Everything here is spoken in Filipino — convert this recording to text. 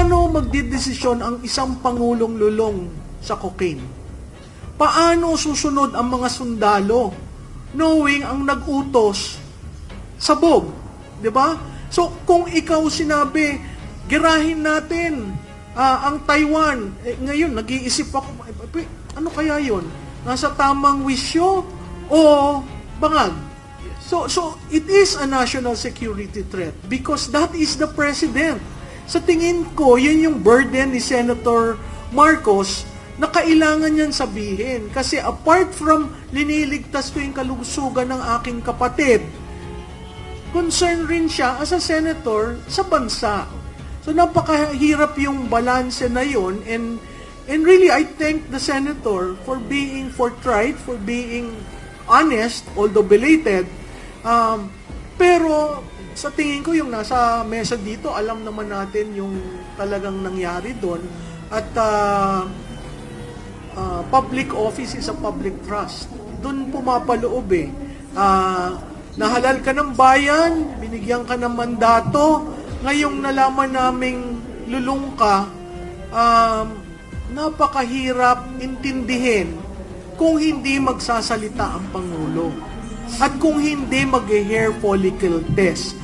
paano magdidesisyon ang isang pangulong lulong sa cocaine? Paano susunod ang mga sundalo knowing ang nag-utos sabog, 'di ba? So kung ikaw sinabi, girahin natin ang Taiwan, ngayon nag-iisip ako, ano kaya 'yon? Nasa tamang wisyo o bangag? So it is a national security threat because that is the president. Sa tingin ko, yun yung burden ni Senator Marcos na kailangan niyan sabihin. Kasi apart from liniligtas ko yung kalusugan ng aking kapatid, concern rin siya as a senator sa bansa. So napakahirap yung balanse na yun, and really I thank the senator for being forthright, for being honest, although belated. Pero sa tingin ko yung nasa mesa dito, alam naman natin yung talagang nangyari doon. At public office is a public trust. Doon pumapaloob eh. Nahalal ka ng bayan, binigyan ka ng mandato, ngayong nalaman naming lulong ka, napakahirap intindihin kung hindi magsasalita ang Pangulo. At kung hindi mag-hair follicle test.